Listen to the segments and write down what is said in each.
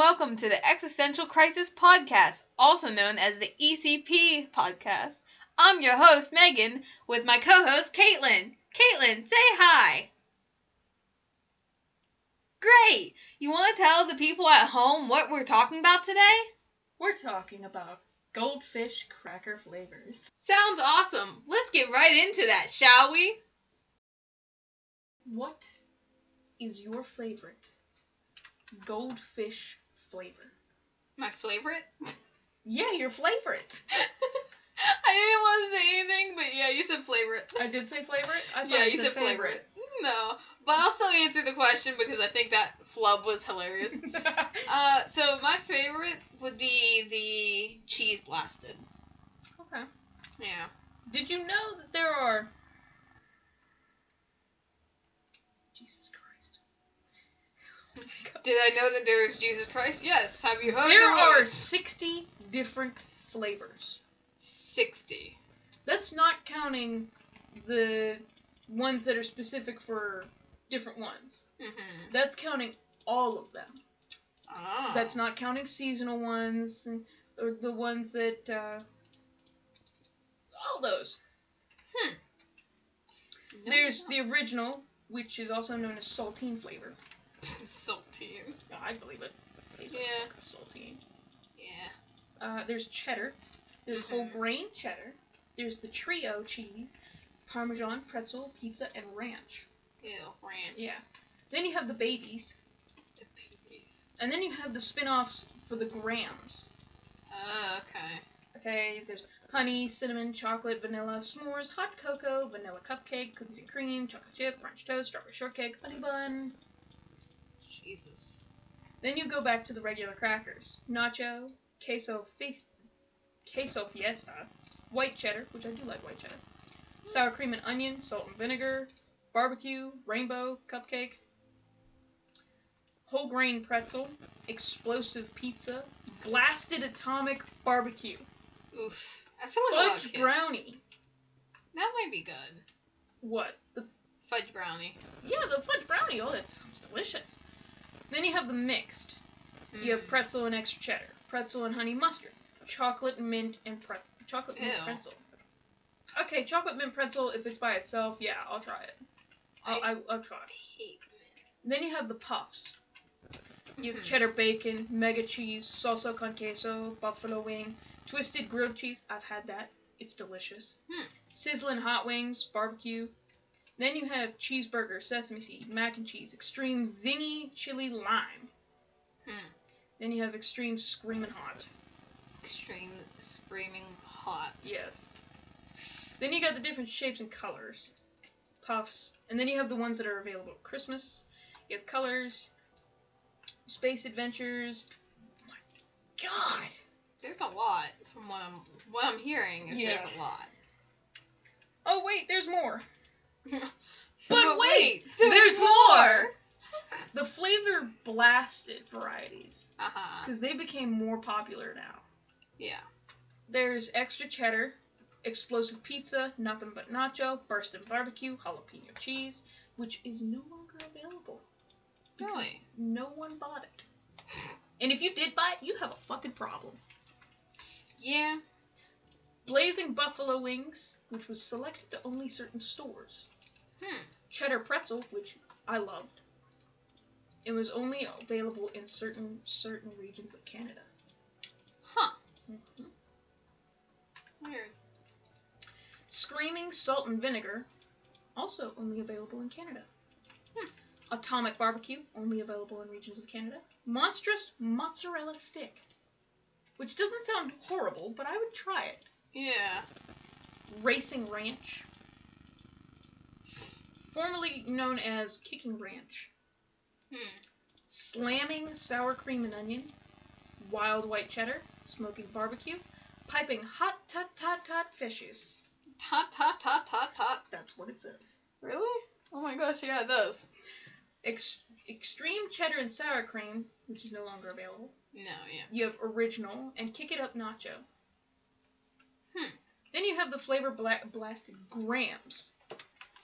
welcome to the Existential Crisis Podcast, also known as the ECP Podcast. I'm your host, Megan, with my co-host, Caitlin. Caitlin, say hi. Great! You want to tell the people at home what we're talking about today? We're talking about Goldfish cracker flavors. Sounds awesome. Let's get right into that, shall we? What is your favorite Goldfish flavor? My favorite? Yeah, your favorite. I didn't want to say anything, but yeah, you said favorite. I did say favorite? I thought Yeah, you said favorite. No, but I'll still answer the question because I think that flub was hilarious. So my favorite would be the cheese blasted. Okay. Yeah. Did you know that there are... Jesus Christ. Oh, did I know that there's Jesus Christ? Yes. Have you heard there are 60 different flavors. 60. That's not counting the ones that are specific for different ones. Mm-hmm. That's counting all of them. Oh. That's not counting seasonal ones, or the ones that, all those. No, There's the original, which is also known as saltine flavor. Saltine. Oh, I believe it. Tastes Yeah. like saltine. Yeah. There's cheddar. There's whole grain cheddar. There's the trio cheese, Parmesan, pretzel, pizza, and ranch. Ew, ranch. Yeah. Then you have the babies. The babies. And then you have the spin-offs for the grams. Oh, okay. Okay, there's honey, cinnamon, chocolate, vanilla, s'mores, hot cocoa, vanilla cupcake, cookies and cream, chocolate chip, French toast, strawberry shortcake, honey bun. Jesus. Then you go back to the regular crackers. Nacho, queso fiesta, white cheddar, which I do like white cheddar, sour cream and onion, salt and vinegar, barbecue, rainbow, cupcake, whole grain pretzel, explosive pizza, blasted atomic barbecue, Oof. I feel like fudge brownie. That might be good. What? The fudge brownie. Yeah, the fudge brownie. Oh, that sounds delicious. Then you have the mixed. You have pretzel and extra cheddar, pretzel and honey mustard, chocolate mint and chocolate mint pretzel. Okay, chocolate mint pretzel, if it's by itself, yeah, I'll try it. I'll try it. I hate mint. Then you have the puffs. You have cheddar bacon, mega cheese, salsa con queso, buffalo wing, twisted grilled cheese. I've had that. It's delicious. Sizzling hot wings, barbecue. Then you have cheeseburger, sesame seed, mac and cheese, extreme zingy chili lime. Then you have extreme screaming hot. Extreme screaming hot. Yes. Then you got the different shapes and colors. Puffs. And then you have the ones that are available at Christmas. You have colors. Space adventures. Oh my God. There's a lot from what I'm hearing. There's a lot. Oh wait, there's more. But wait, there's more. The flavor blasted varieties. Because they became more popular now. Yeah. There's extra cheddar, explosive pizza, nothing but nacho, burstin' barbecue, jalapeno cheese, which is no longer available. Really? No one bought it. And if you did buy it, you have a fucking problem. Yeah. Blazing buffalo wings, which was selected to only certain stores. Cheddar pretzel, which I loved. It was only available in certain regions of Canada. Huh. Weird. Screaming salt and vinegar, also only available in Canada. Atomic barbecue, only available in regions of Canada. Monstrous mozzarella stick, which doesn't sound horrible, but I would try it. Yeah. Racing ranch, formerly known as kicking ranch. Slamming sour cream and onion, wild white cheddar, smoking barbecue, piping hot tot fishes. Tot. That's what it says. Really? Oh my gosh, yeah, it does. Extreme cheddar and sour cream, which is no longer available. No, yeah. You have original and kick it up nacho. Then you have the flavor blasted grams.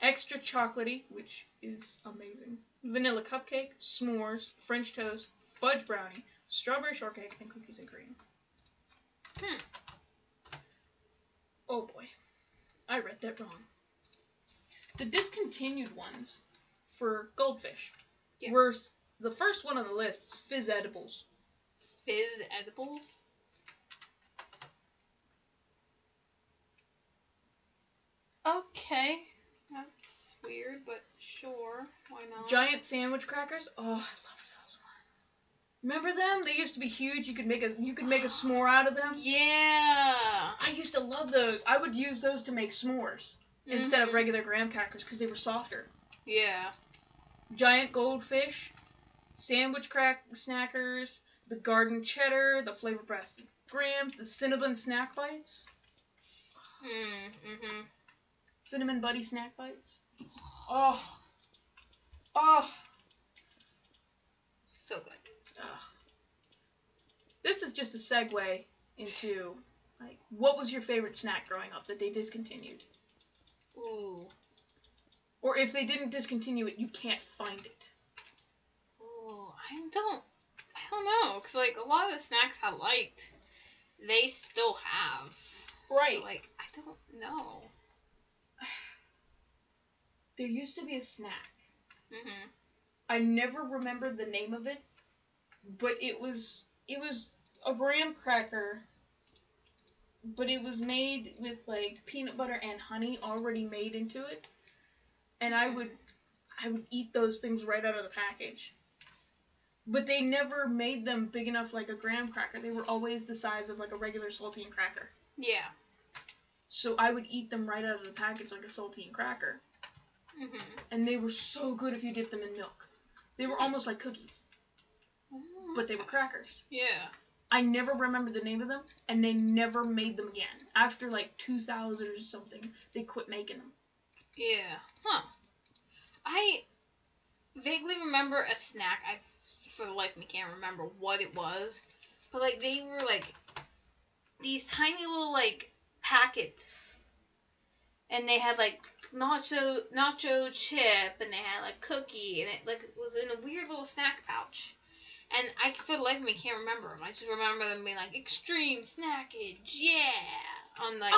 Extra chocolatey, which is amazing. Vanilla cupcake, s'mores, French toast, fudge brownie, Strawberry shortcake and cookies and cream. Oh boy. I read that wrong. The discontinued ones for Goldfish were the first one on the list is Fizz Edibles. Fizz Edibles? Okay. That's weird, but sure. Why not? Giant sandwich crackers. Oh, I love those ones. Remember them? They used to be huge. You could make a s'more out of them. Yeah. I used to love those. I would use those to make s'mores instead of regular graham crackers because they were softer. Yeah. Giant Goldfish, sandwich snackers, the garden cheddar, the flavor breast grams, the cinnamon snack bites. Cinnamon buddy snack bites. Oh. So good. This is just a segue into, like, what was your favorite snack growing up that they discontinued? Ooh. Or if they didn't discontinue it, you can't find it. Ooh, I don't know, because, like, a lot of the snacks I liked, they still have. Right. So, like, I don't know. There used to be a snack. I never remembered the name of it, but it was a graham cracker, but it was made with, like, peanut butter and honey already made into it. And I would eat those things right out of the package. But they never made them big enough like a graham cracker. They were always the size of, like, a regular saltine cracker. Yeah. So I would eat them right out of the package like a saltine cracker. And they were so good if you dipped them in milk. They were almost like cookies. But they were crackers. Yeah. I never remember the name of them, and they never made them again. After, like, 2000 or something, they quit making them. Yeah. Huh. I vaguely remember a snack. I, for the life of me, can't remember what it was. But, like, they were, like, these tiny little, like, packets. And they had, like, nacho chip, and they had, like, cookie, and it, like, was in a weird little snack pouch. And I, for the life of me, can't remember them. I just remember them being like, extreme snackage, yeah, on, like,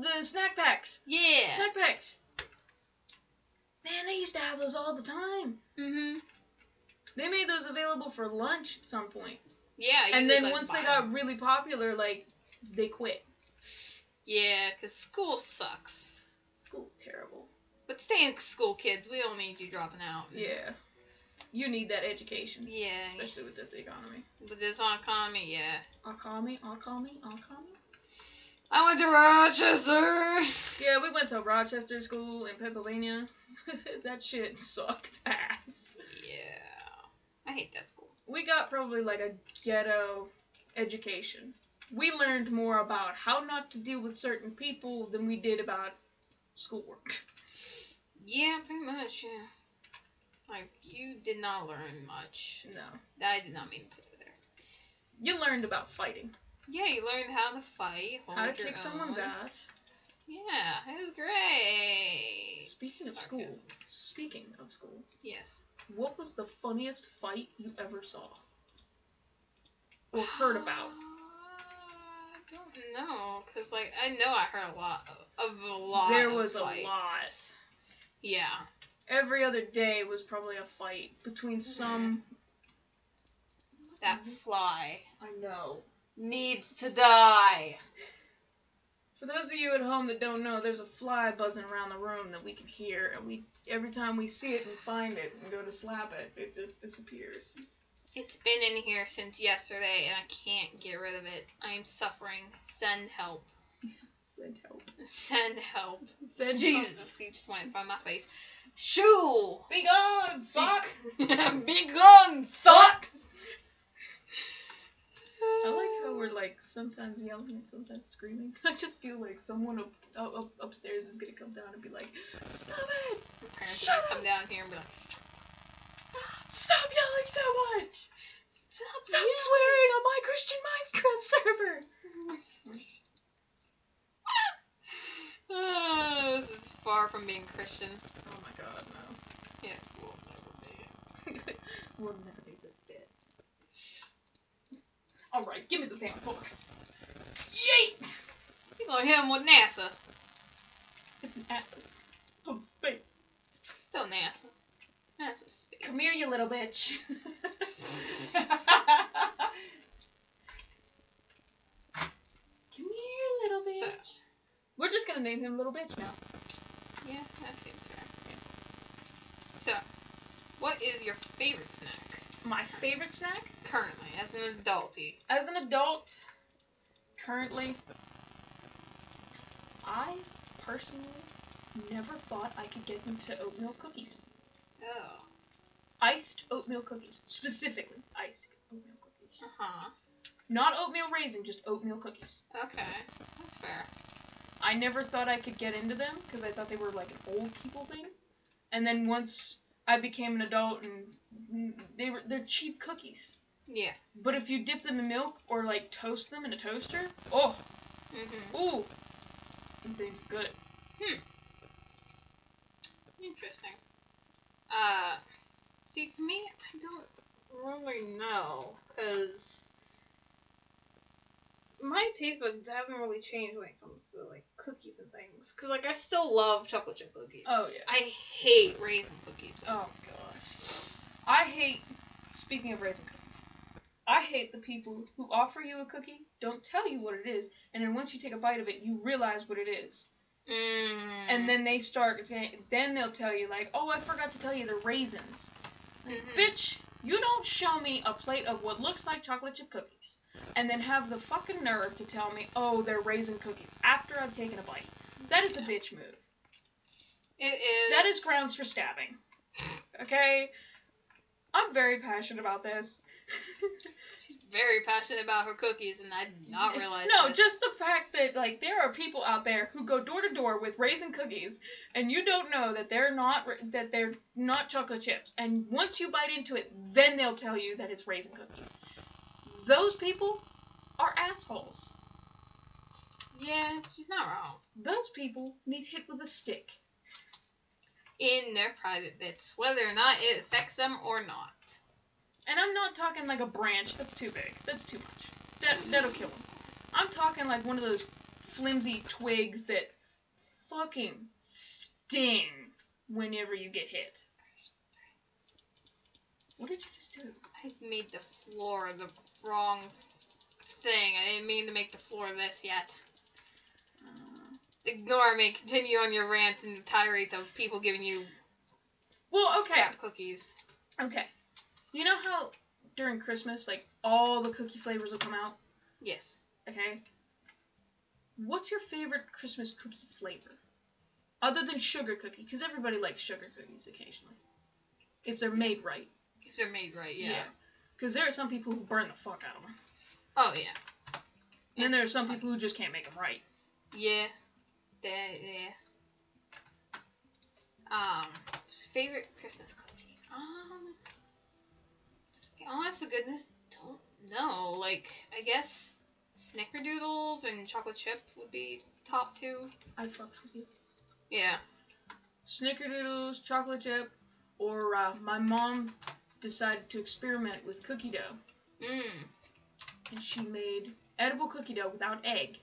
the snack packs. Yeah. Snack packs. Man, they used to have those all the time. They made those available for lunch at some point. Yeah. And then once they got really popular, like, they quit. Yeah, because school sucks. School's terrible. But stay in school, kids. We don't need you dropping out. Yeah. You need that education. Yeah. Especially with this economy. With this economy, yeah. Economy. I went to Rochester. Yeah, we went to Rochester School in Pennsylvania. That shit sucked ass. Yeah. I hate that school. We got probably like a ghetto education. We learned more about how not to deal with certain people than we did about schoolwork. Yeah, pretty much, yeah. Like, you did not learn much. No. I did not mean to put it there. You learned about fighting. Yeah, you learned how to fight. How to kick someone's ass. Yeah, it was great. Speaking of school. Yes. What was the funniest fight you ever saw? Or heard about? I don't know, because, like, I know I heard a lot of There was fights. A lot. Yeah. Every other day was probably a fight between some... That fly. I know. Needs to die. For those of you at home that don't know, there's a fly buzzing around the room that we can hear, and every time we see it and find it and go to slap it, it just disappears. It's been in here since yesterday, and I can't get rid of it. I am suffering. Send help. Send help. Send help. Send Jesus, help. he just went in front of my face. Shoo! Be gone, fuck! Be gone, fuck! I like how we're, like, sometimes yelling and sometimes screaming. I just feel like someone upstairs is gonna come down and be like, stop it! My parents are gonna come down here and be like, stop yelling so much! Stop yelling. swearing on my Christian Minecraft server! This is far from being Christian. Oh my god, no. Yeah, we'll never be. We'll never be this bit. Give me the damn book. Yeet! You gonna hit him with NASA. It's an atlas of space. Still NASA. NASA space. Come here, you little bitch. Come here, little bitch. So, we're just gonna name him Little Bitch now. yeah, that seems fair. Yeah. So, what is your favorite snack? My favorite snack? Currently, as an adulty. As an adult, currently, I personally never thought I could get into oatmeal cookies. Oh. Iced oatmeal cookies. Specifically, iced oatmeal cookies. Uh-huh. Not oatmeal raisin, just oatmeal cookies. Okay. That's fair. I never thought I could get into them because I thought they were like an old people thing. And then once I became an adult, and they're cheap cookies. Yeah. But if you dip them in milk or like toast them in a toaster, oh, ooh, them things are good. Interesting. See, for me, I don't really know, because my taste buds haven't really changed when it comes to, like, cookies and things. Because, like, I still love chocolate chip cookies. Oh, yeah. I hate raisin cookies, though. Oh, gosh. Speaking of raisin cookies, I hate the people who offer you a cookie, don't tell you what it is, and then once you take a bite of it, you realize what it is. And then then they'll tell you, like, oh, I forgot to tell you, they're raisins. Bitch, you don't show me a plate of what looks like chocolate chip cookies, and then have the fucking nerve to tell me, oh, they're raisin cookies, after I've taken a bite. That is a bitch move. It is. That is grounds for stabbing. Okay? I'm very passionate about this. She's very passionate about her cookies, and I did not realize No, this. just the fact that, like, there are people out there who go door to door with raisin cookies, and you don't know that they're not chocolate chips. And once you bite into it, then they'll tell you that it's raisin cookies. Those people are assholes. Yeah, she's not wrong. Those people need hit with a stick. In their private bits, whether or not it affects them or not. And I'm not talking like a branch. That's too big. That's too much. That'll kill them. I'm talking like one of those flimsy twigs that fucking sting whenever you get hit. What did you just do? I made the floor the wrong thing. I didn't mean to make the floor this yet. Ignore me. Continue on your rant and tirades of people giving you crap cookies. Okay. You know how during Christmas, like, all the cookie flavors will come out? Yes. Okay. What's your favorite Christmas cookie flavor? Other than sugar cookie, because everybody likes sugar cookies occasionally. If they're made right. If they're made right, yeah. Because there are some people who burn the fuck out of them. Oh, yeah. And then there are some people who just can't make them right. Yeah. Yeah. Favorite Christmas cookie? Honest to goodness, don't know. Like, I guess Snickerdoodles and chocolate chip would be top two. I'd fuck with you. Yeah. Snickerdoodles, chocolate chip, or my mom decided to experiment with cookie dough. And she made edible cookie dough without egg.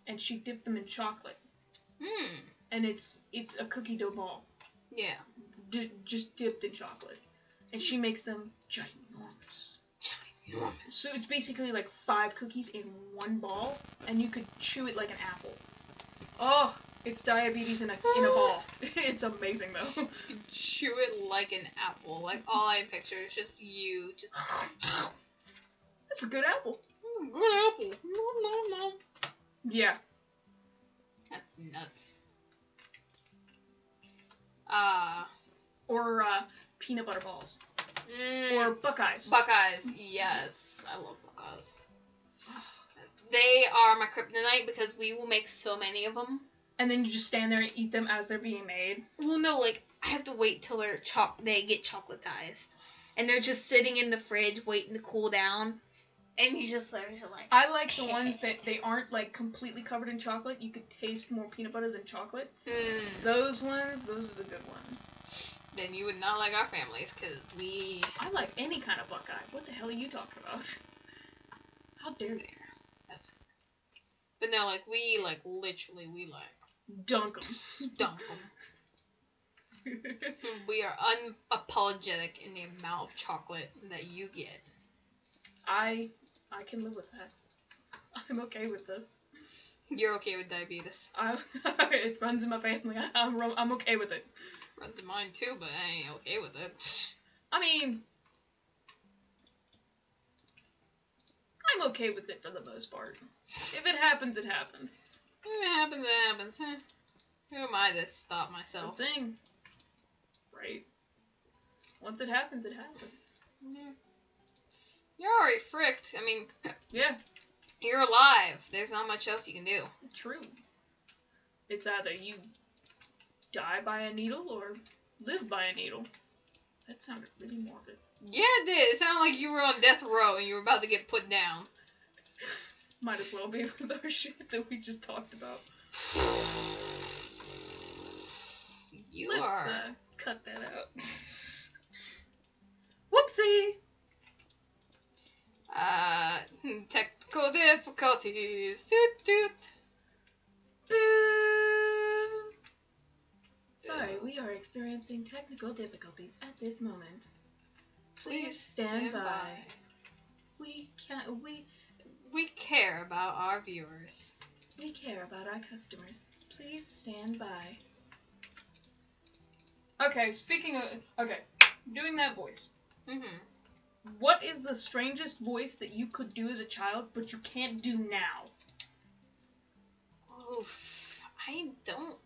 And she dipped them in chocolate. And it's a cookie dough ball. Yeah. Just dipped in chocolate. And she makes them ginormous. So it's basically like 5 cookies in one ball, and you could chew it like an apple. Oh, it's diabetes in a ball. It's amazing though. You chew it like an apple. Like, all I picture is just you just. That's a good apple. Good apple. No. Yeah. That's nuts. Or peanut butter balls. Or Buckeyes. Buckeyes, yes. I love Buckeyes. They are my kryptonite because we will make so many of them. And then you just stand there and eat them as they're being made? Well, no, like, I have to wait till they get chocolatized. And they're just sitting in the fridge waiting to cool down. And you just learn to, like... I like the ones that they aren't, like, completely covered in chocolate. You could taste more peanut butter than chocolate. Those ones, those are the good ones. Then you would not like our families, because we... I like any kind of Buckeye. What the hell are you talking about? How dare you? That's fair. But no, like, we, like, literally, we, like... Dunk 'em. Dunk 'em. We are unapologetic in the amount of chocolate that you get. I can live with that. I'm okay with this. You're okay with diabetes. It runs in my family. I'm okay with it. Runs in mine too, but I ain't okay with it. I mean, I'm okay with it for the most part. If it happens, it happens. If it happens, it happens. Who am I to stop myself? It's a thing. Right? Once it happens, it happens. Yeah. You're already fricked. I mean, yeah. You're alive. There's not much else you can do. True. It's either you die by a needle or live by a needle. That sounded really morbid. Yeah, it did. It sounded like you were on death row and you were about to get put down. Might as well be with our shit that we just talked about. Let's cut that out. Whoopsie! Technical difficulties. Toot toot. Boo! Sorry, we are experiencing technical difficulties at this moment. Please stand by. We care about our viewers. We care about our customers. Please stand by. Okay, speaking of... Okay, doing that voice. Mm-hmm. What is the strangest voice that you could do as a child, but you can't do now? Oof. I don't...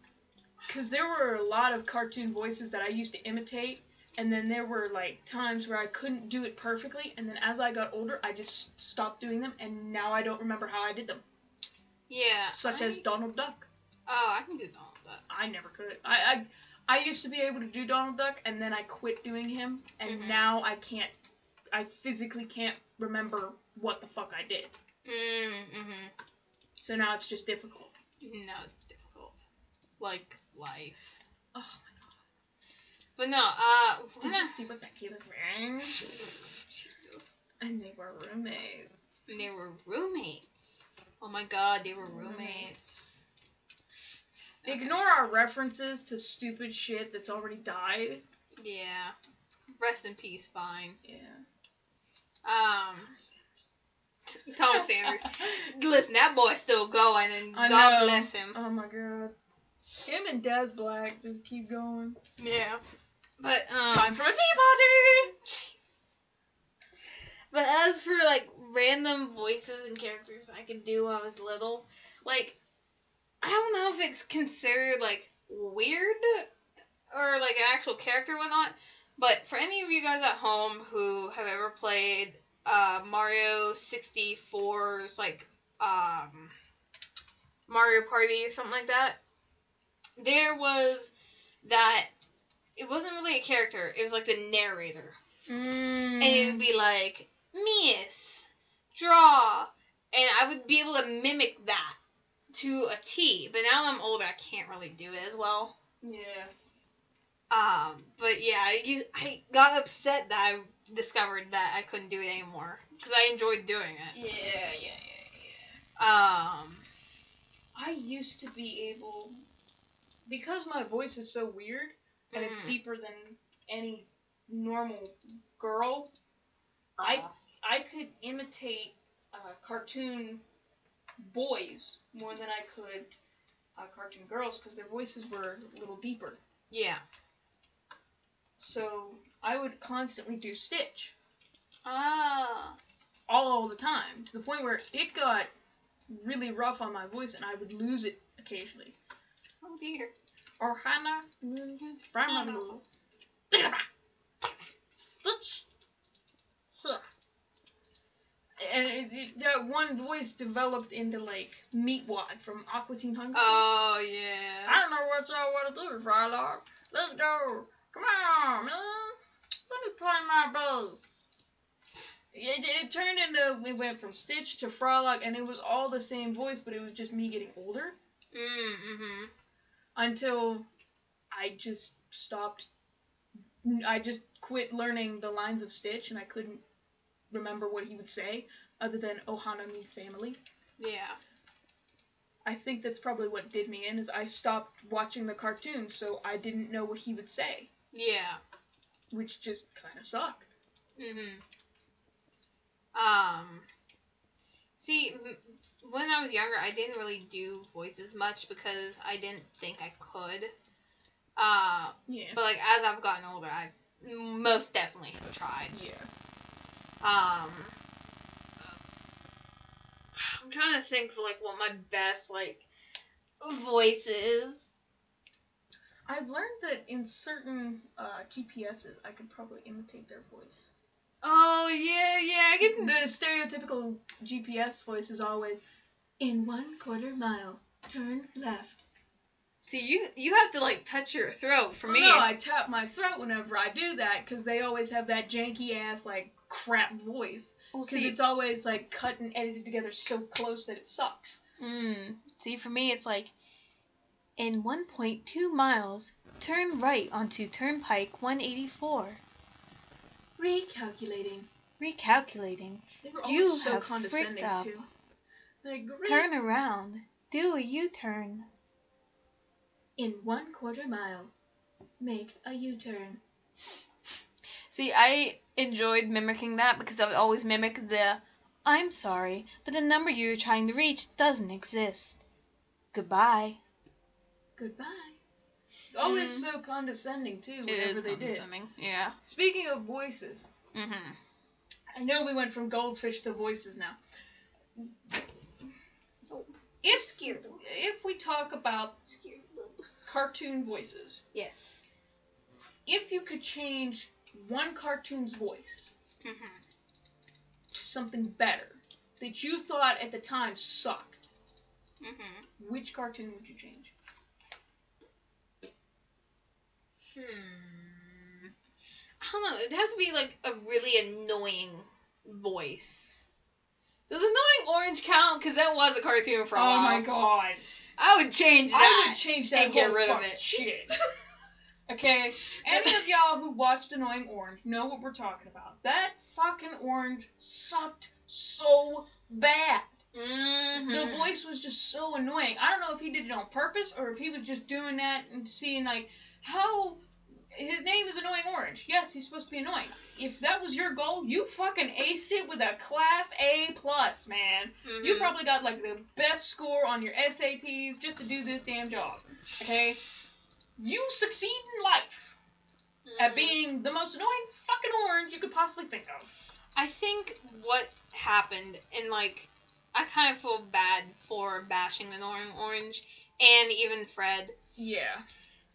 Because there were a lot of cartoon voices that I used to imitate, and then there were, like, times where I couldn't do it perfectly, and then as I got older, I just stopped doing them, and now I don't remember how I did them. Yeah. Such as Donald Duck. Oh, I can do Donald Duck. I never could. I used to be able to do Donald Duck, and then I quit doing him, and now I can't. I physically can't remember what the fuck I did. Mm-hmm. So now it's just difficult. No, it's difficult. Like life. Oh my god. But no, did you see what Becky was wearing? Jesus. And they were roommates. And they were roommates. Oh my god, they were roommates. Okay. Ignore our references to stupid shit that's already died. Yeah. Rest in peace, fine. Yeah. Thomas Sanders. Listen, that boy's still going, and God bless him. Oh my god. Him and Des Black just keep going. Yeah. But, time for a tea party! Jesus. But as for, like, random voices and characters I could do when I was little, like, I don't know if it's considered, like, weird or, like, an actual character or whatnot, but for any of you guys at home who have ever played Mario 64's, like, Mario Party or something like that, there was that, it wasn't really a character, it was like the narrator. And it would be like, Miss, draw, and I would be able to mimic that to a T, but now I'm older, I can't really do it as well. Yeah. But yeah, I got upset that I discovered that I couldn't do it anymore, because I enjoyed doing it. Yeah. I used to be able, because my voice is so weird, and it's deeper than any normal girl, I could imitate cartoon boys more than I could cartoon girls, because their voices were a little deeper. Yeah. So I would constantly do Stitch. Ah. All the time, to the point where it got really rough on my voice, and I would lose it occasionally. Oh dear. Or Hannah loses from Stitch. And that one voice developed into, like, Meatwad from Aqua Teen Hunger Force. Oh, yeah. I don't know what y'all want to do, Frylock. Let's go. Come on, man. Let me play my bass. It turned into, it went from Stitch to Frylock, and it was all the same voice, but it was just me getting older. Until I just stopped. I just quit learning the lines of Stitch, and I couldn't remember what he would say, other than Ohana means family. Yeah. I think that's probably what did me in, is I stopped watching the cartoon, so I didn't know what he would say. Yeah. Which just kind of sucked. Mhm. See, when I was younger, I didn't really do voices much because I didn't think I could. Yeah. But like as I've gotten older, I most definitely have tried. Yeah. I'm trying to think of like what my best like voice is. I've learned that in certain GPSs, I could probably imitate their voice. Oh yeah, I can. The stereotypical GPS voice is always, in 1/4 mile, turn left. See, you have to like touch your throat. For me, No, I tap my throat whenever I do that because they always have that janky ass like crap voice. Because it's always like cut and edited together so close that it sucks. See, for me, it's like, in 1.2 miles, turn right onto Turnpike 184. Recalculating. They were always so condescending too. Like, turn around. Do a U-turn. In 1/4 mile, make a U-turn. See, I enjoyed mimicking that because I would always mimic the, I'm sorry, but the number you're trying to reach doesn't exist. Goodbye. It's always so condescending too, whatever they did. Yeah. Speaking of voices, I know we went from Goldfish to voices now. If we talk about cartoon voices, yes. If you could change one cartoon's voice to something better that you thought at the time sucked, which cartoon would you change? I don't know. It'd have to be like a really annoying voice. Does Annoying Orange count? Because that was a cartoon for a while. Oh my god. I would change that. I would change that and get rid of it. Shit. Okay? Any of y'all who watched Annoying Orange know what we're talking about. That fucking orange sucked so bad. The voice was just so annoying. I don't know if he did it on purpose or if he was just doing that and seeing like how his name is Annoying Orange. Yes, he's supposed to be annoying. If that was your goal, you fucking aced it with a class A+, man. You probably got like the best score on your SATs just to do this damn job. Okay? You succeed in life at being the most annoying fucking orange you could possibly think of. I think what happened, and like, I kind of feel bad for bashing Annoying Orange and even Fred. Yeah.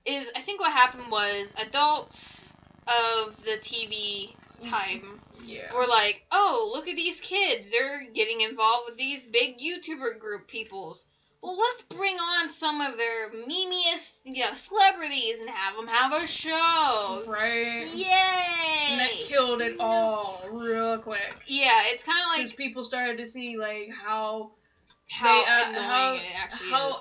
Is I think what happened was adults of the TV time were like, oh, look at these kids. They're getting involved with these big YouTuber group peoples. Well, let's bring on some of their memeiest, celebrities and have them have a show. Right. Yay! And that killed it all real quick. Yeah, it's kind of like... because people started to see, like, how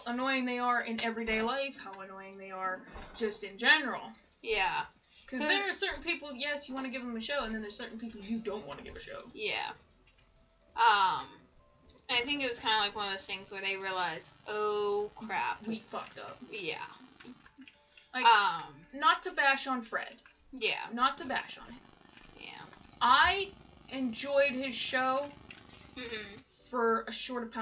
annoying they are in everyday life, how annoying they are just in general. Yeah. Because there are certain people, yes, you want to give them a show, and then there's certain people you don't want to give a show. Yeah. I think it was kind of like one of those things where they realized, oh crap, we fucked up. Yeah. Like, not to bash on Fred. Yeah. Not to bash on him. Yeah. I enjoyed his show for a short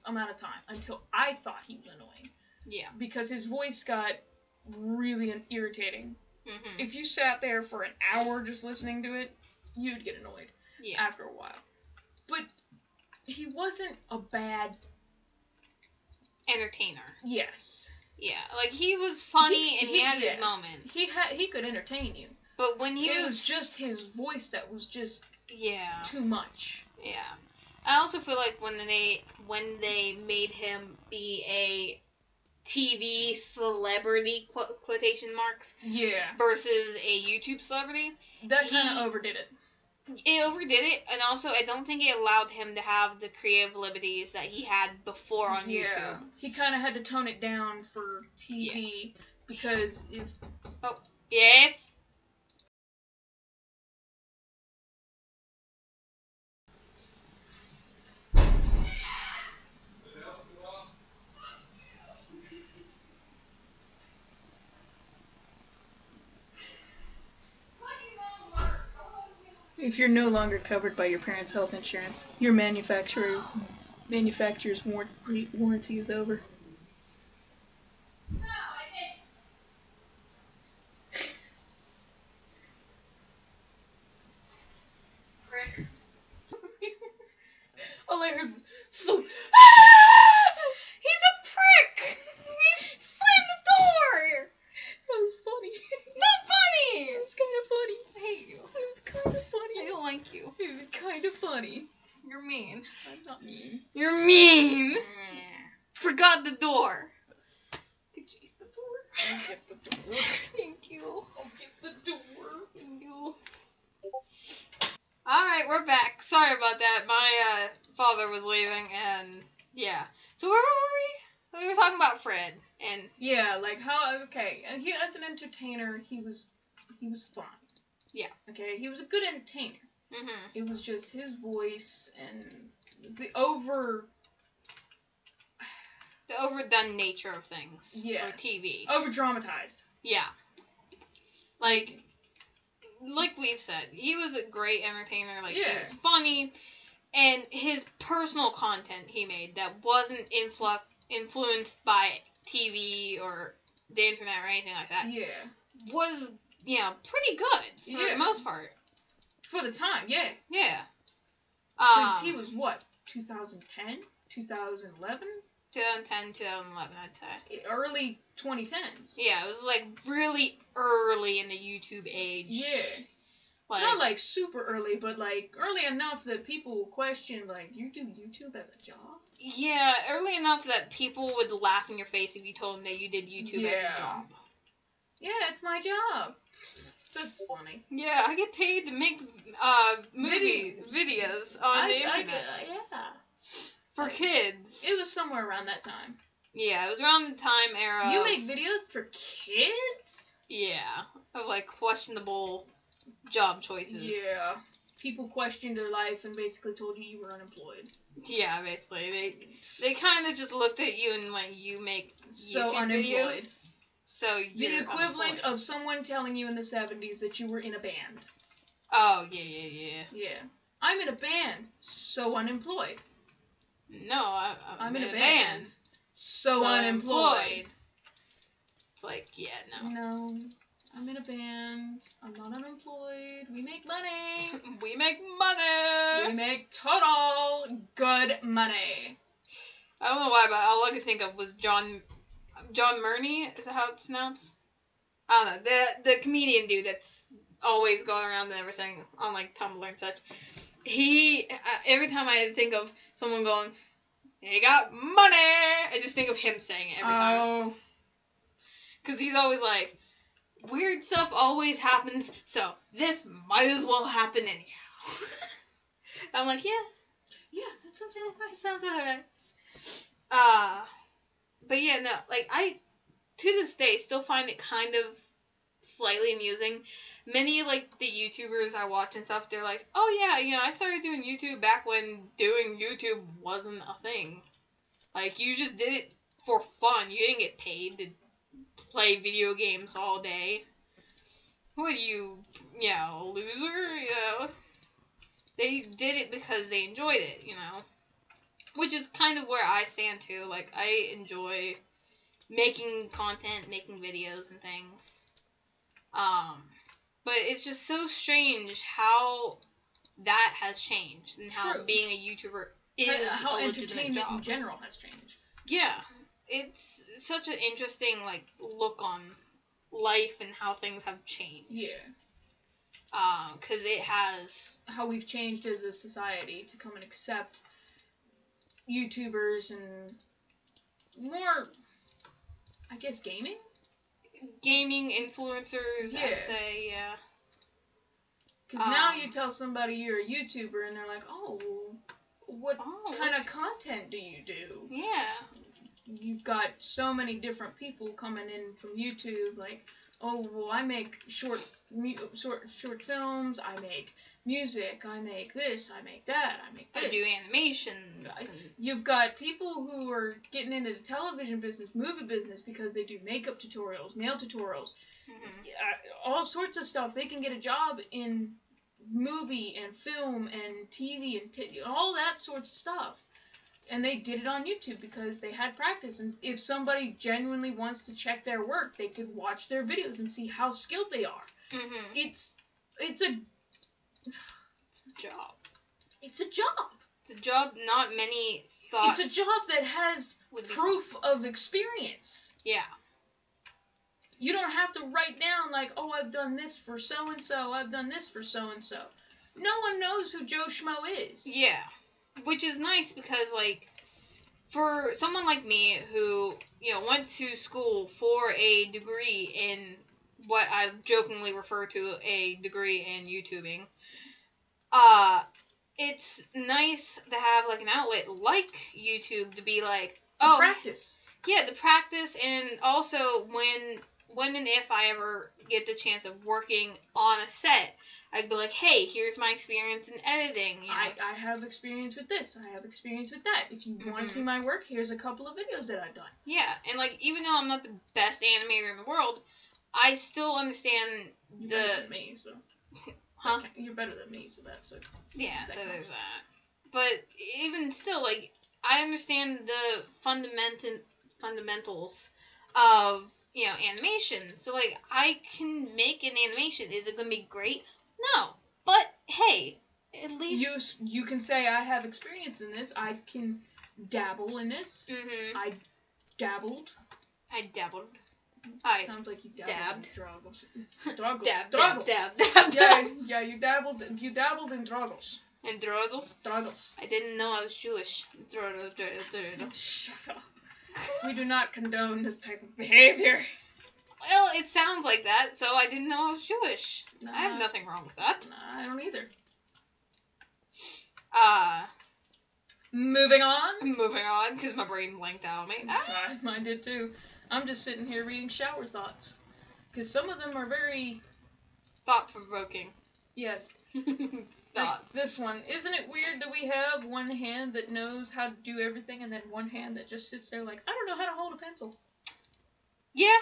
amount of time until I thought he was annoying. Yeah. Because his voice got really irritating. If you sat there for an hour just listening to it, you'd get annoyed after a while. But he wasn't a bad entertainer. Yes. Yeah, like he was funny and he had his moments. He could entertain you. But when it was just his voice that was just too much. Yeah. I also feel like when they made him be a TV celebrity quotation marks versus a YouTube celebrity, that kind of overdid it. It overdid it, and also I don't think it allowed him to have the creative liberties that he had before on YouTube. He kind of had to tone it down for TV because if... Oh, yes? If you're no longer covered by your parents' health insurance, your manufacturer's warranty is over. Prick. All I heard was floop. He's a prick! He slammed the door! That was funny. Not funny! It was kind of funny. I hate you. It was kind of funny. I don't like you. It was kind of funny. You're mean. I'm not mean. You're mean! Forgot the door. Did you get the door? I'll get the door. Thank you. I'll get the door. Thank you. Alright, we're back. Sorry about that. My father was leaving, and yeah. So where were we? We were talking about Fred, and yeah, like how? Okay, he as an entertainer, he was fine. Yeah. Okay, he was a good entertainer. Mhm. It was just his voice and the overdone nature of things for TV. Over dramatized. Yeah. Like we've said, he was a great entertainer. Like, he was funny, and his personal content he made that wasn't influenced by TV or the internet or anything like that. Yeah. Was, pretty good for the most part. For the time, yeah. Yeah. Because he was what, 2010, 2011? 2010, 2011, I'd say. Early 2010s. Yeah, it was like really early in the YouTube age. Yeah. Like, not like super early, but like early enough that people questioned, like, you do YouTube as a job? Yeah, early enough that people would laugh in your face if you told them that you did YouTube as a job. Yeah, it's my job. That's funny. Yeah, I get paid to make videos on the internet. For kids. It was somewhere around that time. Yeah, it was around the time era. You make videos for kids? Yeah, of like questionable job choices. Yeah. People questioned their life and basically told you were unemployed. Yeah, basically. They kind of just looked at you and went, you make YouTube unemployed. videos, so you're the equivalent unemployed. of someone telling you in the 70s that you were in a band. Oh, yeah. Yeah. I'm in a band, so unemployed. No, I'm in a band. So unemployed. It's like, yeah, no. No, I'm in a band. I'm not unemployed. We make money. We make money. We make total good money. I don't know why, but all I could think of was John Murney. Is that how it's pronounced? I don't know. The comedian dude that's always going around and everything on like Tumblr and such. He every time I think of someone going, "They got money," I just think of him saying it every time. Because he's always like, weird stuff always happens, so this might as well happen anyhow. I'm like, yeah, that sounds right. That sounds right. But yeah, no, like I, to this day, still find it kind of slightly amusing. Many like the YouTubers I watch and stuff, they're like, oh yeah, I started doing YouTube back when doing YouTube wasn't a thing. Like, you just did it for fun. You didn't get paid to play video games all day. What are you, a loser? They did it because they enjoyed it, Which is kind of where I stand too. Like, I enjoy making content, making videos and things. But it's just so strange how that has changed and how being a YouTuber is how a legitimate entertainment job. in general has changed. Yeah, it's such an interesting look on life and how things have changed. Yeah. Because it has how we've changed as a society to come and accept YouTubers and more, I guess, gaming influencers. Yeah. I'd say, yeah. Because now you tell somebody you're a YouTuber and they're like, oh, what kind of content do you do? Yeah. You've got so many different people coming in from YouTube, like, oh, well, I make short films, I make music, I make this, I make that, I make this. I do animations. You've got people who are getting into the television business, movie business, because they do makeup tutorials, nail tutorials, all sorts of stuff. They can get a job in movie and film and TV and all that sorts of stuff. And they did it on YouTube because they had practice. And if somebody genuinely wants to check their work, they could watch their videos and see how skilled they are. Mm-hmm. It's a job. It's a job. It's a job not many thought. It's a job that has proof of experience. Yeah. You don't have to write down like, oh, I've done this for so-and-so, I've done this for so-and-so. No one knows who Joe Schmo is. Yeah. Which is nice because, like, for someone like me who, went to school for a degree in what I jokingly refer to a degree in YouTubing, it's nice to have, like, an outlet like YouTube to be like, to practice. Yeah, the practice, and also when and if I ever get the chance of working on a set, I'd be like, hey, here's my experience in editing. I have experience with this. I have experience with that. If you want to see my work, here's a couple of videos that I've done. Yeah, and, like, even though I'm not the best animator in the world, I still understand You're better than me, so. Huh? You're better than me, so that's it. Yeah, so there's that. But even still, like, I understand the fundamentals of, animation. So, like, I can make an animation. Is it going to be great? No. But, hey, at least... You can say, I have experience in this. I can dabble in this. Mm-hmm. I dabbled. Sounds like you dabbed. Dragos. Dab. Yeah, you dabbled in Dragos. And Droddles? Dragos. I didn't know I was Jewish. Droddles. Shut up. We do not condone this type of behavior. Well, it sounds like that, so I didn't know I was Jewish. I have nothing wrong with that. Nah, I don't either. Moving on, because my brain blanked out on me. Mine did too. I'm just sitting here reading shower thoughts. Because some of them are very... thought-provoking. Yes. Like this one. Isn't it weird that we have one hand that knows how to do everything and then one hand that just sits there like, I don't know how to hold a pencil? Yeah.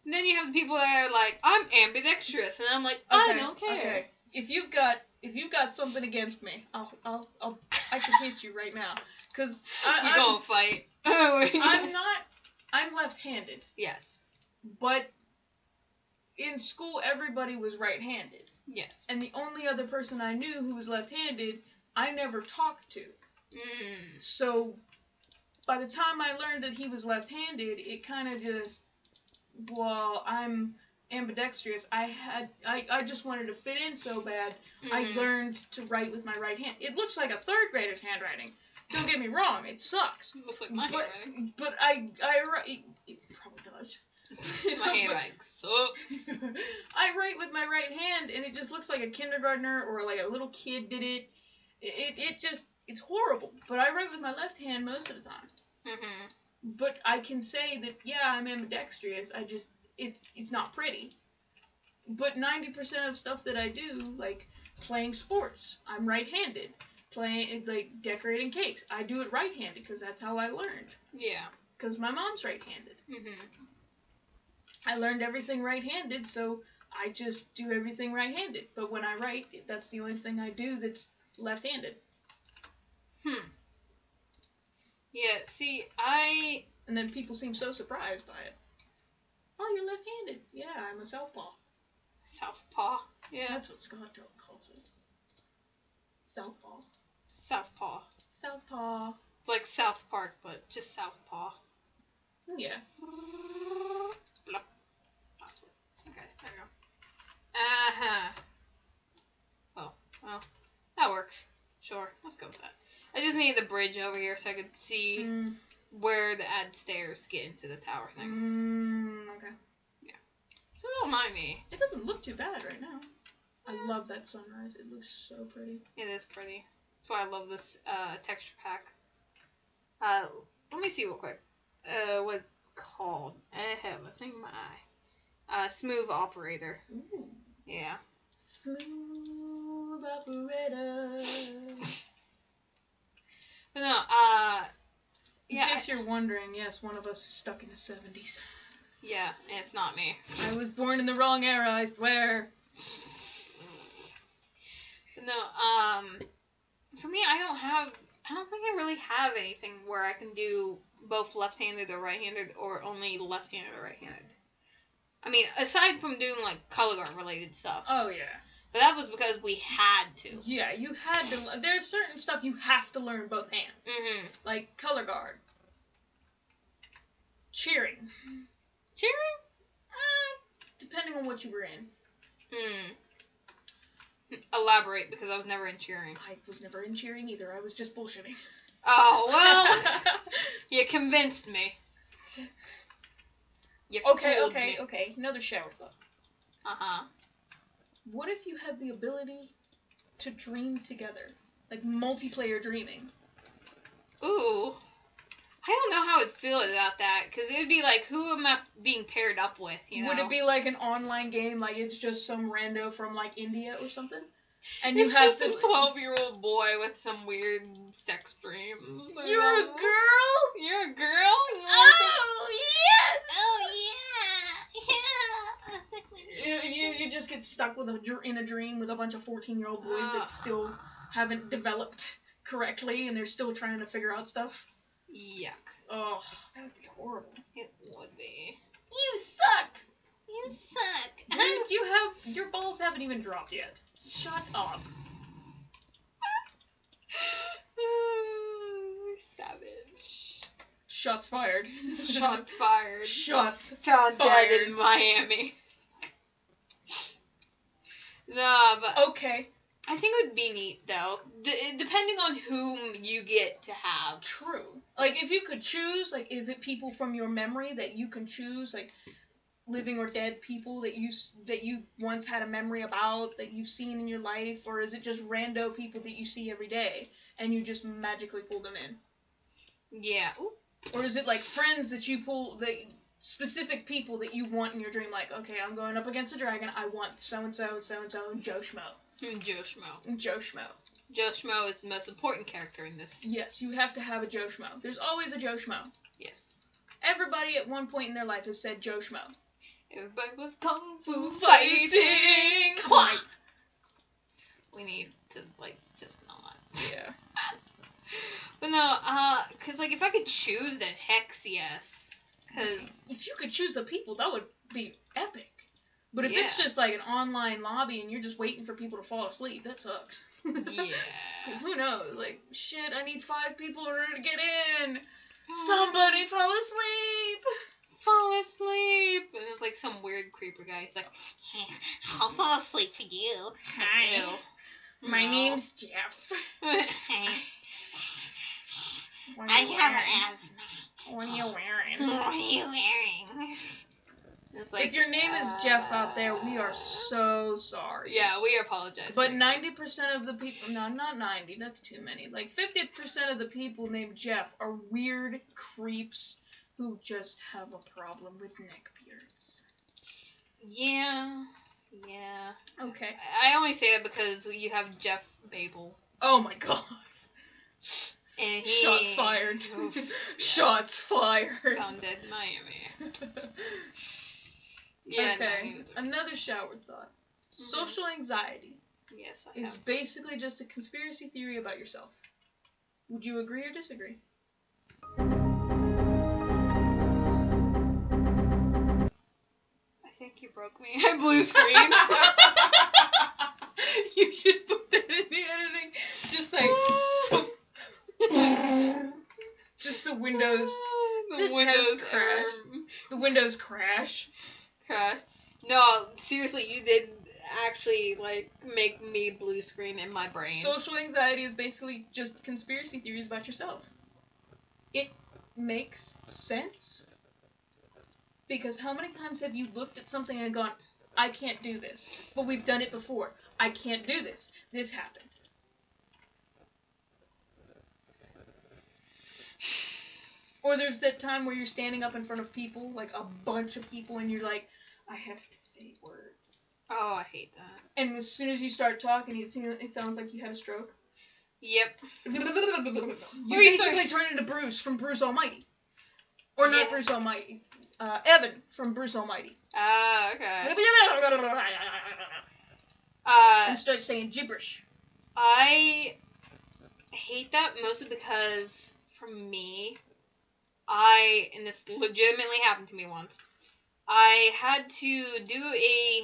And then you have the people that are like, I'm ambidextrous, and I'm like, I don't care. Okay. If you've got something against me, I can hit you right now. Cause you don't fight. I'm left-handed. Yes. But in school, everybody was right-handed. Yes. And the only other person I knew who was left-handed, I never talked to. So, by the time I learned that he was left-handed, it kind of just, well, I'm ambidextrous. I just wanted to fit in so bad, I learned to write with my right hand. It looks like a third grader's handwriting. Don't get me wrong, it sucks. It looks like my handwriting. But I write, it probably does. My handwriting sucks. I write with my right hand, and it just looks like a kindergartner or like a little kid did it. It's horrible. But I write with my left hand most of the time. Mm-hmm. But I can say that, yeah, I'm ambidextrous. It's not pretty. But 90% of stuff that I do, like playing sports, I'm right-handed. Playing, like, decorating cakes, I do it right-handed because that's how I learned. Yeah. Because my mom's right-handed. Mm-hmm. I learned everything right-handed, so I just do everything right-handed. But when I write, that's the only thing I do that's left-handed. Yeah, see, And then people seem so surprised by it. Oh, you're left-handed. Yeah, I'm a southpaw. Southpaw? Yeah. That's what Scott calls it. Southpaw. Southpaw. Southpaw. It's like South Park, but just Southpaw. Yeah. Okay, there we go. Uh-huh. Oh, well, that works. Sure, let's go with that. I just need the bridge over here so I could see where the add stairs get into the tower thing. Okay. Yeah. So don't mind me. It doesn't look too bad right now. I love that sunrise. It looks so pretty. It is pretty. That's why I love this texture pack. Let me see real quick. What it's called. I have a thing in my eye. Smooth operator. Ooh. Yeah. Smooth operator. But no, yeah. In case you're wondering, yes, one of us is stuck in the 70s. Yeah, and it's not me. I was born in the wrong era, I swear. No, for me, I don't think I really have anything where I can do both left-handed or right-handed, or only left-handed or right-handed. I mean, aside from doing, like, color guard related stuff. Oh, yeah. But that was because we had to. Yeah, you had to. There's certain stuff you have to learn both hands. Mm-hmm. Like color guard. Cheering. Cheering? Depending on what you were in. Elaborate, because I was never in cheering. I was never in cheering either. I was just bullshitting. Oh, well. You convinced me. You fooled me. Okay. Another shower thought. Uh-huh. What if you had the ability to dream together? Like multiplayer dreaming. Ooh. I don't know how I'd feel about that, because it would be like, who am I being paired up with, you know? Would it be like an online game, like it's just some rando from like India or something? And it's you have just some 12-year-old boy with some weird sex dreams. You're a girl? You're a girl? Oh, yes! Oh, yeah! You just get stuck with in a dream with a bunch of 14-year-old boys that still haven't developed correctly, and they're still trying to figure out stuff. Yuck. Oh, that would be horrible. It would be. You suck! You suck. Your balls haven't even dropped yet. Shut up. Savage. Shots fired. Shots fired. Shots found fired. dead in Miami. Nah, but okay. I think it would be neat though, depending on whom you get to have. True. Like if you could choose, like is it people from your memory that you can choose, like living or dead people that you once had a memory about that you've seen in your life, or is it just rando people that you see every day and you just magically pull them in? Yeah. Ooh. Or is it like friends that you pull, specific people that you want in your dream, like, okay, I'm going up against a dragon, I want so-and-so, so-and-so, and Joe Schmo. Joe Schmo. Joe Schmo. Joe Schmo is the most important character in this. Yes, you have to have a Joe Schmo. There's always a Joe Schmo. Yes. Everybody at one point in their life has said Joe Schmo. Everybody was kung fu fighting. Come on. We need to, like, just not. Yeah. But no, cause like if I could choose, then hex yes. Cause if you could choose the people, that would be epic. But if it's just like an online lobby and you're just waiting for people to fall asleep, that sucks. Yeah. Because who knows? Like, shit, I need 5 people in order to get in. Somebody fall asleep. Fall asleep. And it's like some weird creeper guy. It's like, hey, I'll fall asleep for you. Hi. Ew. My name's Jeff. Hey. I have asthma. What are you wearing? What are you wearing? It's like, if your name is Jeff out there, we are so sorry. Yeah, we apologize. But 90% of the people, no, not 90, that's too many. Like 50% of the people named Jeff are weird creeps who just have a problem with neck beards. Yeah. Okay. I only say that because you have Jeff Babel. Oh my god. And Shots fired. Oof, yeah. Shots fired. Found dead in Miami. Yeah. Okay. Another shower thought. Mm-hmm. Social anxiety. Yes, I is have. basically just a conspiracy theory about yourself. Would you agree or disagree? I think you broke me. I blue screened. You should put that in the editing. Just like just the windows. The windows crash. The windows crash. Crash. No, seriously, you did actually like make me blue screen in my brain. Social anxiety is basically just conspiracy theories about yourself. It makes sense. Because how many times have you looked at something and gone, I can't do this. But we've done it before. I can't do this. This happened. Or there's that time where you're standing up in front of people, like a bunch of people, and you're like, I have to say words. Oh, I hate that. And as soon as you start talking, it sounds like you had a stroke. Yep. You basically turn into Bruce from Bruce Almighty. Or not Bruce Almighty. Evan from Bruce Almighty. Ah, okay. And start saying gibberish. I hate that mostly because, for me, and this legitimately happened to me once, I had to do a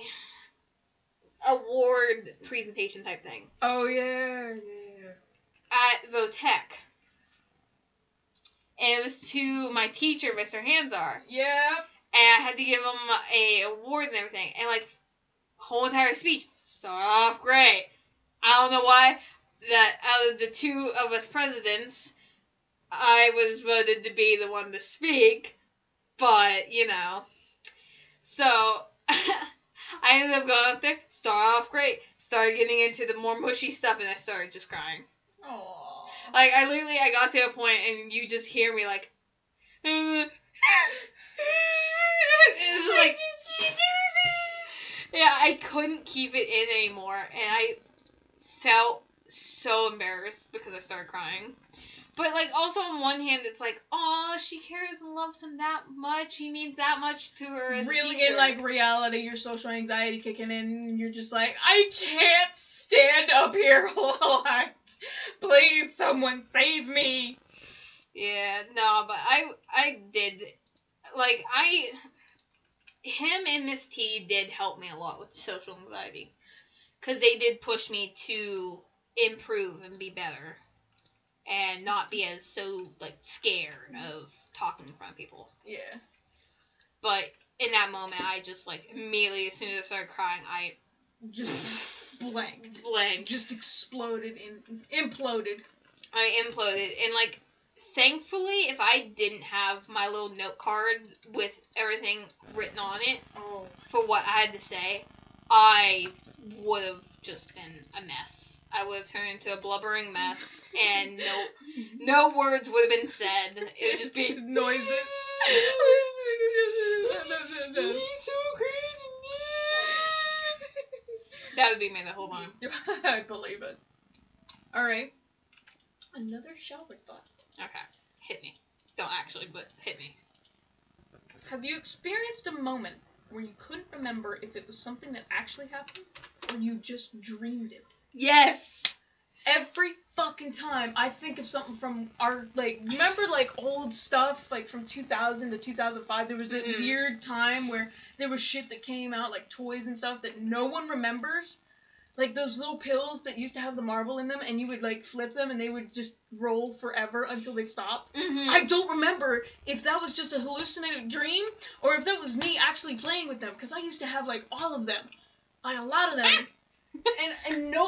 award presentation type thing. Oh, yeah. At Votech. And it was to my teacher, Mr. Hanzar. Yeah. And I had to give him a award and everything. And, like, whole entire speech, start off great. I don't know why that out of the two of us presidents, I was voted to be the one to speak. But, you know. So, I ended up going up there, start off great, started getting into the more mushy stuff, and I started just crying. Aww. Like, I got to a point, and you just hear me, like, it was just like, yeah, I couldn't keep it in anymore, and I felt so embarrassed because I started crying. But, like, also on one hand, it's like, oh, she cares and loves him that much. He means that much to her as really, a teacher. in, like, reality, your social anxiety kicking in, and you're just like, I can't stand up here a lot. Please, someone save me. Yeah, no, but I did, like, him and Miss T did help me a lot with social anxiety. Because they did push me to improve and be better. And not be as so, like, scared of talking in front of people. Yeah. But in that moment, I just, like, immediately, as soon as I started crying, I just blanked. Just exploded and imploded. I imploded. And, like, thankfully, if I didn't have my little note card with everything written on it for what I had to say, I would have just been a mess. I would have turned into a blubbering mess, and no words would have been said. It would just be noises. He's so crazy. That would be me the whole time. I believe it. Alright. Another shower thought. Okay. Hit me. Don't actually, but hit me. Have you experienced a moment where you couldn't remember if it was something that actually happened, or you just dreamed it? Yes! Every fucking time I think of something from our, like, remember, like, old stuff, like, from 2000 to 2005, there was that weird time where there was shit that came out, like, toys and stuff that no one remembers? Like, those little pills that used to have the marble in them, and you would, like, flip them, and they would just roll forever until they stopped. Mm-hmm. I don't remember if that was just a hallucinated dream, or if that was me actually playing with them, because I used to have, like, all of them. Like, a lot of them. And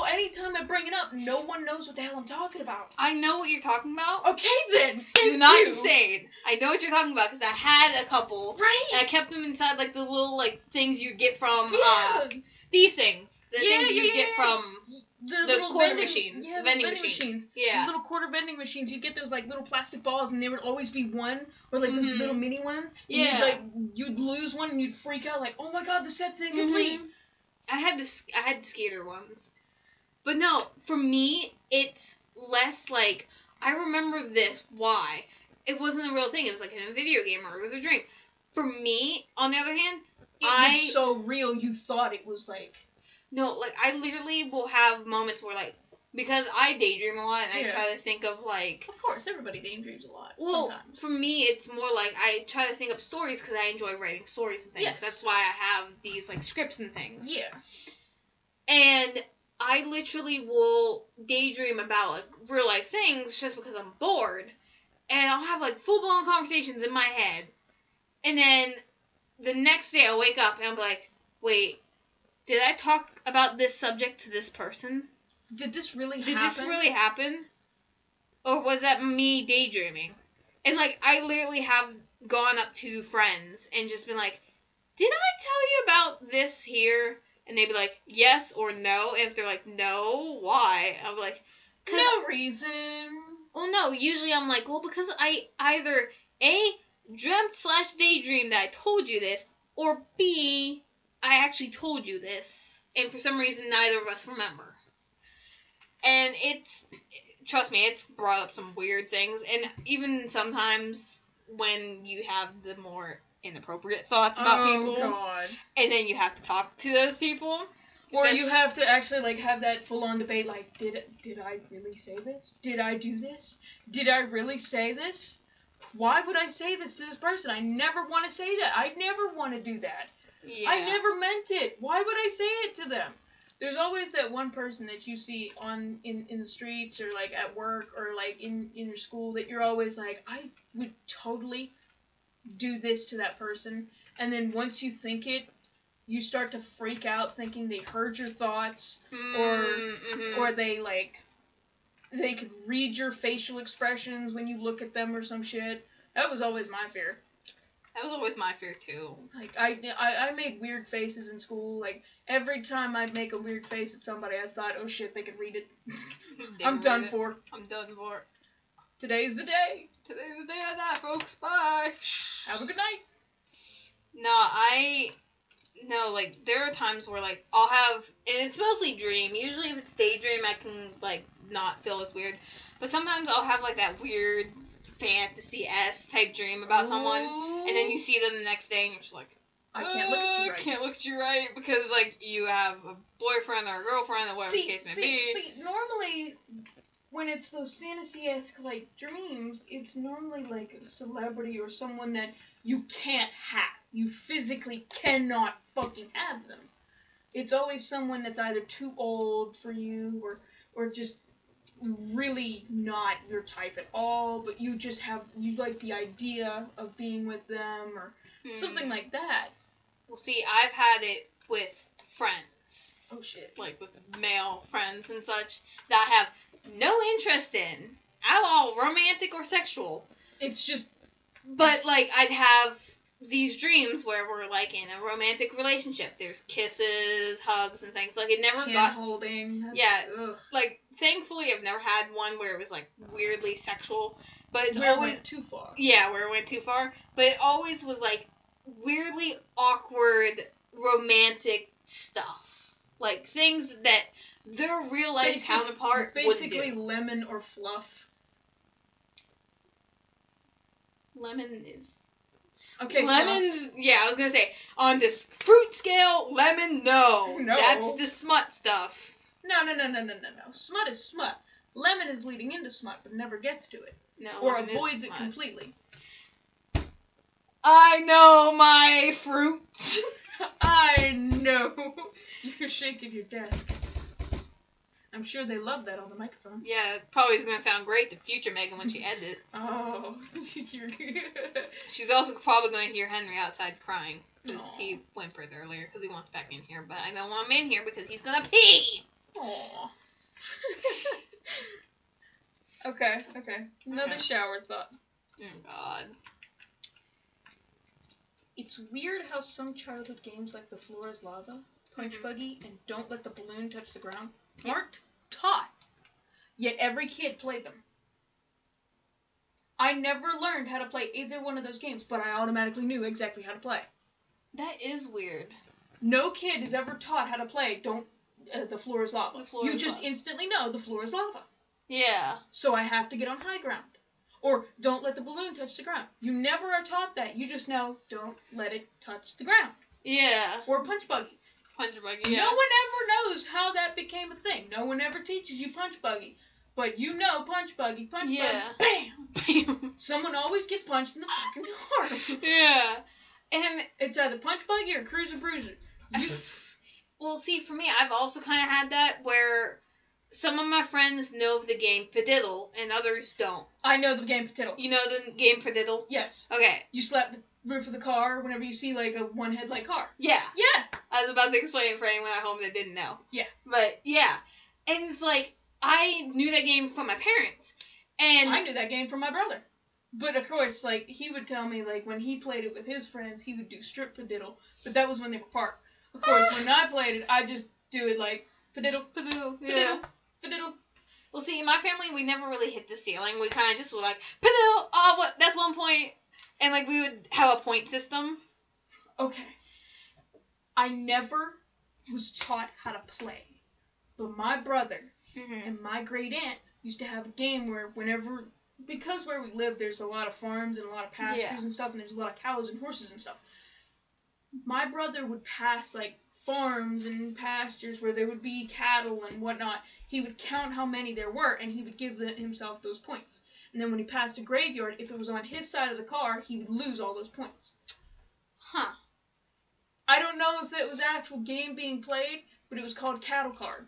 anytime I bring it up, no one knows what the hell I'm talking about. I know what you're talking about. Okay, then. You're not insane. I know what you're talking about, because I had a couple. Right. And I kept them inside, like, the little, like, things you get from, Yeah. These things. The things you get from the little quarter machines. Yeah, vending machines. Yeah. The little quarter vending machines. You get those, like, little plastic balls, and there would always be one, or, like, those little mini ones. And you'd lose one, and you'd freak out, like, oh my god, the set's incomplete. Mm-hmm. I had the skater ones. But no, for me, it's less like, I remember this, why? It wasn't a real thing. It was like in a video game, or it was a dream. For me, on the other hand, it was so real you thought it was like... No, like, I literally will have moments where, like, because I daydream a lot, and I try to think of, like... Of course, everybody daydreams a lot, well, sometimes. For me, it's more like, I try to think up stories, because I enjoy writing stories and things. Yes. That's why I have these, like, scripts and things. Yeah. And I literally will daydream about, like, real life things, just because I'm bored. And I'll have, like, full-blown conversations in my head. And then the next day I'll wake up and I'll be like, wait, did I talk about this subject to this person? Did this really happen? Or was that me daydreaming? And, like, I literally have gone up to friends and just been like, did I tell you about this here? And they'd be like, yes or no. And if they're like, no, why? I'm like, no reason. Well, no, usually I'm like, well, because I either A, dreamt/daydreamed that I told you this, or B, I actually told you this, and for some reason neither of us remember. And trust me, it's brought up some weird things, and even sometimes when you have the more inappropriate thoughts about people, God. and then you have to talk to those people. Or you have to actually, like, have that full-on debate, like, did I really say this? Did I do this? Did I really say this? Why would I say this to this person? I never want to say that. I never want to do that. Yeah. I never meant it. Why would I say it to them? There's always that one person that you see in the streets or, like, at work or, like, in your school that you're always like, I would totally do this to that person. And then once you think it, you start to freak out thinking they heard your thoughts or they, like, they could read your facial expressions when you look at them or some shit. That was always my fear. That was always my fear, too. Like, I made weird faces in school. Like, every time I'd make a weird face at somebody, I thought, oh shit, they could read it. I'm done for. I'm done for. Today's the day. Today's the day I die, folks. Bye. Have a good night. No, like, there are times where, like, I'll have, and it's mostly dream. Usually if it's daydream, I can, like, not feel as weird. But sometimes I'll have, like, that weird fantasy-esque type dream about someone, and then you see them the next day, and you're just like, I can't look at you right. I can't look at you right, because, like, you have a boyfriend or a girlfriend or whatever the case may be. See, normally, when it's those fantasy-esque, like, dreams, it's normally, like, a celebrity or someone that you can't have. You physically cannot fucking have them. It's always someone that's either too old for you or just really not your type at all, but you like the idea of being with them or something like that. Well, see, I've had it with friends. Oh, shit. Like, with male friends and such that I have no interest in at all, romantic or sexual. It's just... But, like, I'd have these dreams where we're, like, in a romantic relationship. There's kisses, hugs, and things. Like, it never got... Hand-holding. Yeah. Ugh. Like, thankfully, I've never had one where it was, like, weirdly sexual. But it's where always... it went too far. Yeah, where it went too far. But it always was, like, weirdly awkward, romantic stuff. Like, things that their real-life counterpart would do. Basically lemon or fluff. Lemon is... Okay, Lemon's... fluff. Yeah, I was gonna say, on this fruit scale, lemon, no. No. That's the smut stuff. No. Smut is smut. Lemon is leading into smut, but never gets to it. No, or avoids it smut. completely. I know my fruit. I know. You're shaking your desk. I'm sure they love that on the microphone. Yeah, it probably is going to sound great to future Megan when she edits. Oh, you're good. She's also probably going to hear Henry outside crying. Because Aww. he whimpered earlier because he wants back in here. But I don't want him in here because he's going to pee. Aww. Okay. Another shower thought. Oh, God. It's weird how some childhood games like The Floor is Lava, Punch Buggy, and Don't Let the Balloon Touch the Ground weren't taught. Yet every kid played them. I never learned how to play either one of those games, but I automatically knew exactly how to play. That is weird. No kid is ever taught how to play The Floor is Lava. You just instantly know The Floor is Lava. Yeah. So I have to get on high ground. Or Don't Let the Balloon Touch the Ground. You never are taught that. You just know Don't Let it touch the ground. Yeah. Or Punch Buggy. Punch Buggy, yeah. No one ever knows how that became a thing. No one ever teaches you Punch Buggy. But you know Punch Buggy, Buggy, bam! Someone always gets punched in the fucking arm. Yeah. And it's either Punch Buggy or Cruiser Bruiser. Well, see, for me, I've also kind of had that where some of my friends know the game Padiddle and others don't. I know the game Padiddle. You know the game Padiddle? Yes. Okay. You slap the roof of the car whenever you see, like, a one-headlight car. Yeah. Yeah. I was about to explain it for anyone at home that didn't know. Yeah. But, yeah. And it's like, I knew that game from my parents. And I knew that game from my brother. But, of course, like, he would tell me, like, when he played it with his friends, he would do strip Padiddle. But that was when they were apart. Of course, when I played it, I just do it like, Padiddle, Padiddle, yeah. Padiddle. Well, see, in my family, we never really hit the ceiling. We kind of just were like, Padiddle, oh, what? That's 1 point. And, like, we would have a point system. Okay. I never was taught how to play. But my brother and my great aunt used to have a game where because where we live, there's a lot of farms and a lot of pastures and stuff, and there's a lot of cows and horses and stuff. My brother would pass, like, farms and pastures where there would be cattle and whatnot, he would count how many there were, and he would give himself those points. And then when he passed a graveyard, if it was on his side of the car, he would lose all those points. Huh. I don't know if it was actual game being played, but it was called Cattle Card.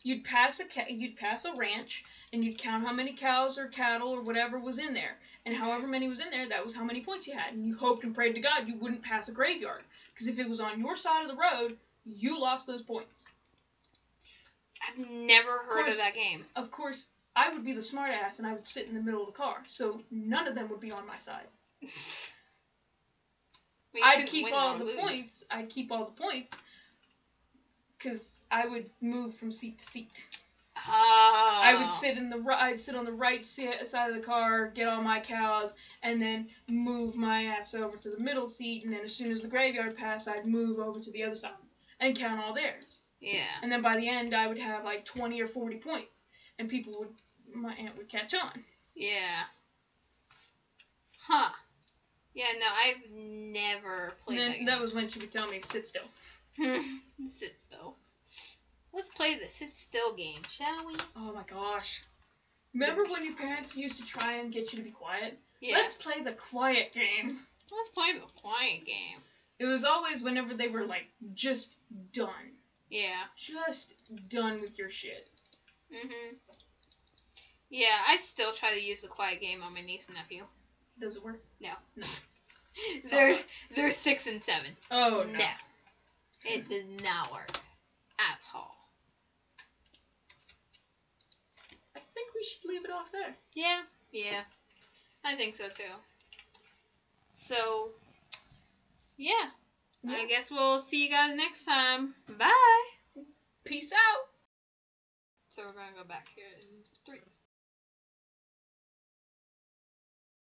You'd pass a ranch, and you'd count how many cows or cattle or whatever was in there. And however many was in there, that was how many points you had. And you hoped and prayed to God you wouldn't pass a graveyard. Because if it was on your side of the road, you lost those points. I've never heard of that game. Of course, I would be the smart ass and I would sit in the middle of the car. So none of them would be on my side. I'd keep all the points. I'd keep all the points. Because I would move from seat to seat. Oh. I'd sit on the right side of the car, get all my cows, and then move my ass over to the middle seat, and then as soon as the graveyard passed, I'd move over to the other side and count all theirs. Yeah. And then by the end, I would have like 20 or 40 points, and my aunt would catch on. Yeah. Huh. Yeah, no, I've never played that game. That was when she would tell me, sit still. Sit still. Let's play the sit still game, shall we? Oh my gosh. Remember when your parents used to try and get you to be quiet? Yeah. Let's play the quiet game. Let's play the quiet game. It was always whenever they were like, just done. Yeah. Just done with your shit. Yeah, I still try to use the quiet game on my niece and nephew. Does it work? No. No. They're 6 and 7. Oh, no. It did not work. At all. I think we should leave it off there. Yeah. I think so too. So, yeah. I guess we'll see you guys next time. Bye. Peace out. So we're going to go back here in 3.